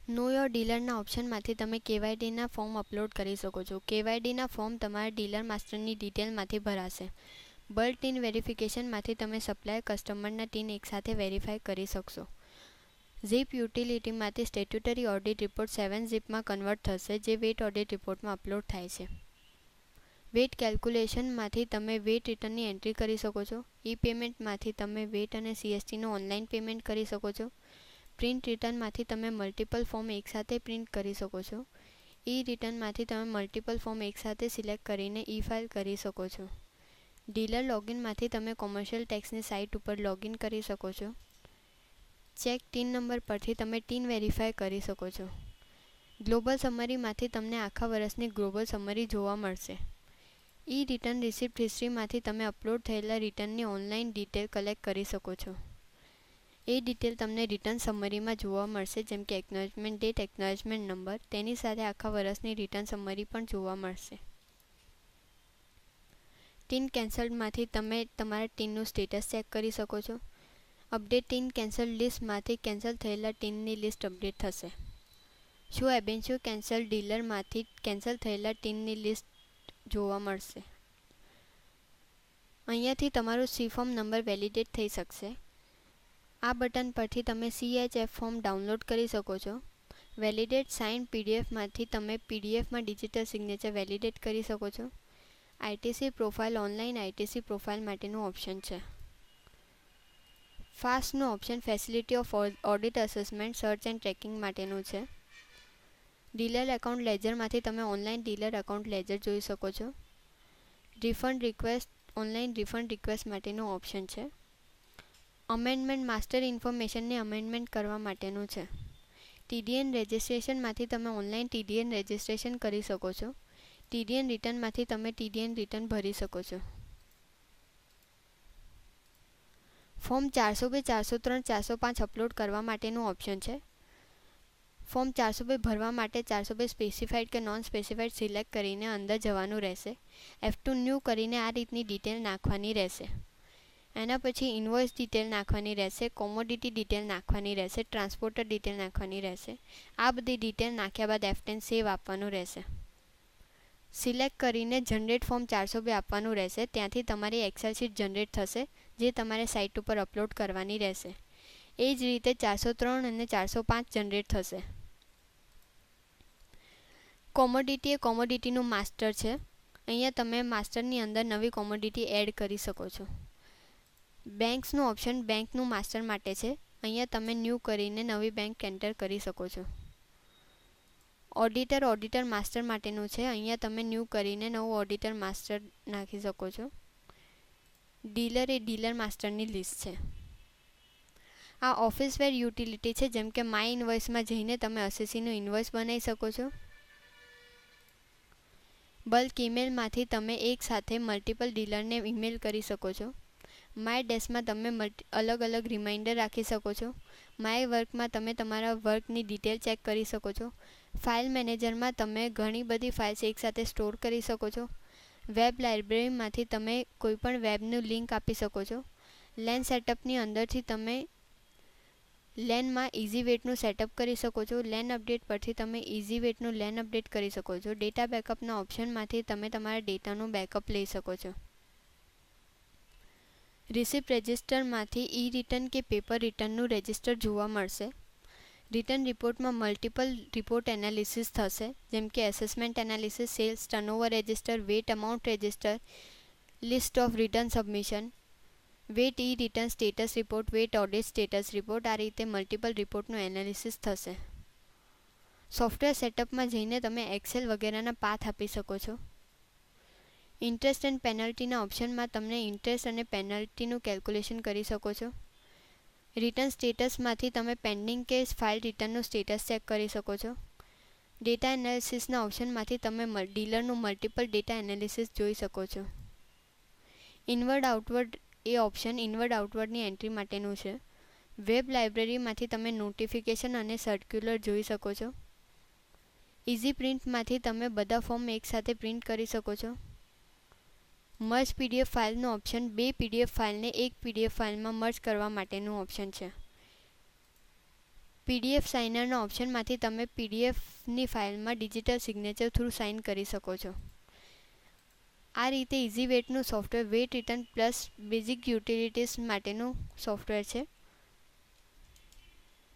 Know your ડીલરના ઓપ્શનમાંથી તમે કેવાયડીના form upload કરી શકો છો. કેવાયડીના ફોર્મ તમારા ડીલર માસ્ટરની ડિટેલમાંથી ભરાશે. બલ્ક ટીન વેરિફિકેશનમાંથી તમે સપ્લાયર કસ્ટમરના ટીન એકસાથે વેરીફાઈ કરી શકશો. ઝીપ યુટિલિટીમાંથી સ્ટેટ્યુટરી ઓડિટ રિપોર્ટ 7-zipમાં કન્વર્ટ થશે, જે વેટ ઓડિટ રિપોર્ટમાં અપલોડ થાય છે. વેટ કેલ્ક્યુલેશનમાંથી તમે વેટ રિટર્નની એન્ટ્રી કરી શકો છો. ઈ પેમેન્ટમાંથી તમે વેટ અને સીએસટીનું ઓનલાઈન પેમેન્ટ કરી શકો છો. પ્રિન્ટ રિટર્નમાંથી તમે મલ્ટિપલ ફોર્મ એકસાથે પ્રિન્ટ કરી શકો છો. ઈ રિટર્નમાંથી તમે મલ્ટિપલ ફોર્મ એકસાથે સિલેક્ટ કરીને ઈ ફાઇલ કરી શકો છો. ડીલર લોગિનમાંથી તમે કોમર્શિયલ ટેક્સની સાઇટ ઉપર લોગિન કરી શકો છો. ચેક ટીન નંબર પરથી તમે ટીન વેરીફાઈ કરી શકો છો. ગ્લોબલ સમરીમાંથી તમને આખા વર્ષની ગ્લોબલ સમરી જોવા મળશે. ઈ રિટર્ન રિસિપ્ટ હિસ્ટ્રીમાંથી તમે અપલોડ થયેલા રિટર્નની ઓનલાઈન ડિટેલ કલેક્ટ કરી શકો છો. એ ડિટેલ તમને રિટર્ન સમરીમાં જોવા મળશે, જેમ કે એકનોલેજમેન્ટ ડેટ, એકનોલેજમેન્ટ નંબર. તેની સાથે આખા વર્ષની રિટર્ન સમરી પણ જોવા મળશે. ટીન કેન્સલ્ડમાંથી તમે તમારા ટીનનું સ્ટેટસ ચેક કરી શકો છો. અપડેટ ટીન કેન્સલ લિસ્ટમાંથી કેન્સલ થયેલા ટીનની લિસ્ટ અપડેટ થશે. શો એબેન્સ્યુ કેન્સલ ડીલરમાંથી કેન્સલ થયેલા ટીનની લિસ્ટ જોવા મળશે. અહીંયાથી તમારું સી ફોર્મ નંબર વેલિડેટ થઈ શકશે. આ બટન પરથી તમે CHF ફોર્મ ડાઉનલોડ કરી શકો છો. વેલિડેટ સાઇન પીડીએફમાંથી તમે પીડીએફમાં ડિજિટલ સિગ્નેચર વેલિડેટ કરી શકો છો. ITC profile online ITC profile માટેનું ઓપ્શન છે. ફાસ્ટનું option facility of audit assessment search and tracking માટેનું છે. ડીલર એકાઉન્ટ લેજરમાંથી તમે ઓનલાઈન ડીલર એકાઉન્ટ લેજર જોઈ શકો છો. Refund request online refund request માટેનું ઓપ્શન છે. અમેન્ડમેન્ટ માસ્ટર ઇન્ફોર્મેશનને અમેન્ડમેન્ટ કરવા માટેનું છે. TDN રજિસ્ટ્રેશનમાંથી તમે ઓનલાઈન TDN રજિસ્ટ્રેશન કરી શકો છો. TDN રિટર્નમાંથી તમે TDN રિટર્ન ભરી શકો છો. ફોર્મ 402, 403, 405 અપલોડ કરવા માટેનું ઓપ્શન છે. ફોર્મ 402 ભરવા માટે 402 સ્પેસિફાઈડ કે નોન સ્પેસિફાઈડ સિલેક્ટ કરીને અંદર જવાનું રહેશે. F2 ન્યૂ કરીને આ રીતની ડિટેલ નાખવાની રહેશે. એના પછી ઇન્વોઇસ ડિટેલ નાખવાની રહેશે, કોમોડિટી ડિટેલ નાખવાની રહેશે, ટ્રાન્સપોર્ટર ડિટેલ નાખવાની રહેશે. આ બધી ડિટેલ નાખ્યા બાદ F10 સેવ આપવાનું રહેશે. સિલેક્ટ કરીને જનરેટ ફોર્મ 402 આપવાનું રહેશે. ત્યાંથી તમારી એક્સેલ શીટ જનરેટ થશે, જે તમારે સાઇટ ઉપર અપલોડ કરવાની રહેશે. એ જ રીતે 403 અને 405 જનરેટ થશે. કોમોડિટી એ કોમોડિટીનું માસ્ટર છે. અહીંયા તમે માસ્ટરની અંદર નવી કોમોડિટી એડ કરી શકો છો. બેંક્સનું ઓપ્શન બેંકનું માસ્ટર માટે છે. અહીંયા તમે ન્યૂ કરીને નવી બેંક એન્ટર કરી શકો છો. ઓડિટર માસ્ટર માટેનું છે. અહીંયા તમે ન્યૂ કરીને નવું ઓડિટર માસ્ટર નાખી શકો છો. ડીલર એ ડીલર માસ્ટરની લિસ્ટ છે. આ ઓફિસવેર યુટિલિટી છે, જેમ કે માય ઇન્વોઇસમાં જઈને તમે અસેસીનું ઇન્વોઇસ બનાવી શકો છો. બલ્ક ઈમેલમાંથી તમે એક સાથે મલ્ટિપલ ડીલરને ઈમેલ કરી શકો છો. માય ડેસ્કમાં તમે અલગ અલગ રિમાઇન્ડર રાખી શકો છો. માય વર્કમાં તમે તમારા વર્કની ડિટેલ ચેક કરી શકો છો. ફાઇલ મેનેજરમાં તમે ઘણી બધી ફાઇલ્સ એકસાથે સ્ટોર કરી શકો છો. વેબ લાઇબ્રેરીમાંથી તમે કોઈપણ વેબનું લિંક આપી શકો છો. લેન સેટઅપની અંદરથી તમે લેનમાં ઇઝી વેટનું સેટઅપ કરી શકો છો. લેન અપડેટ પરથી તમે ઇઝી વેટનું લેન અપડેટ કરી શકો છો. ડેટા બેકઅપના ઓપ્શનમાંથી તમે તમારા ડેટાનું બેકઅપ લઈ શકો છો. રિસિપ્ટ રજિસ્ટરમાંથી ઈ રિટર્ન કે પેપર રિટર્નનું રજિસ્ટર જોવા મળશે. રિટર્ન રિપોર્ટમાં મલ્ટિપલ રિપોર્ટ એનાલિસિસ થશે, જેમ કે assessment analysis, sales turnover register, VAT amount register, list of return submission, VAT e return status report, VAT audit status report. આ રીતે મલ્ટિપલ રિપોર્ટનું એનાલિસિસ થશે. સોફ્ટવેર સેટઅપમાં જઈને તમે એક્સેલ વગેરેના પાથ આપી શકો છો. ઇન્ટરેસ્ટ એન્ડ પેનલ્ટીના ઓપ્શનમાં તમને ઇન્ટરેસ્ટ અને પેનલ્ટીનું કેલ્ક્યુલેશન કરી શકો છો. રિટર્ન સ્ટેટસમાંથી તમે પેન્ડિંગ કે ફાઇલ રિટર્નનું સ્ટેટસ ચેક કરી શકો છો. ડેટા એનાલિસિસના ઓપ્શનમાંથી તમે ડીલરનું મલ્ટિપલ ડેટા એનાલિસિસ જોઈ શકો છો. ઇનવર્ડ આઉટવર્ડ એ ઓપ્શન ઇનવર્ડ આઉટવર્ડની એન્ટ્રી માટેનું છે. વેબ લાઇબ્રેરીમાંથી તમે નોટિફિકેશન અને સર્ક્યુલર જોઈ શકો છો. ઇઝી પ્રિન્ટમાંથી તમે બધા ફોર્મ એકસાથે પ્રિન્ટ કરી શકો છો. મર્જ PDF ફાઇલનું ઓપ્શન બે PDF ફાઇલને એક PDF ફાઇલમાં મર્જ કરવા માટેનું ઓપ્શન છે. પીડીએફ સાઇનરના ઓપ્શનમાંથી તમે પીડીએફની ફાઇલમાં ડિજિટલ સિગ્નેચર થ્રુ સાઇન કરી શકો છો. આ રીતે ઇઝી વેટનું software VAT return plus basic utilities માટેનું સોફ્ટવેર છે.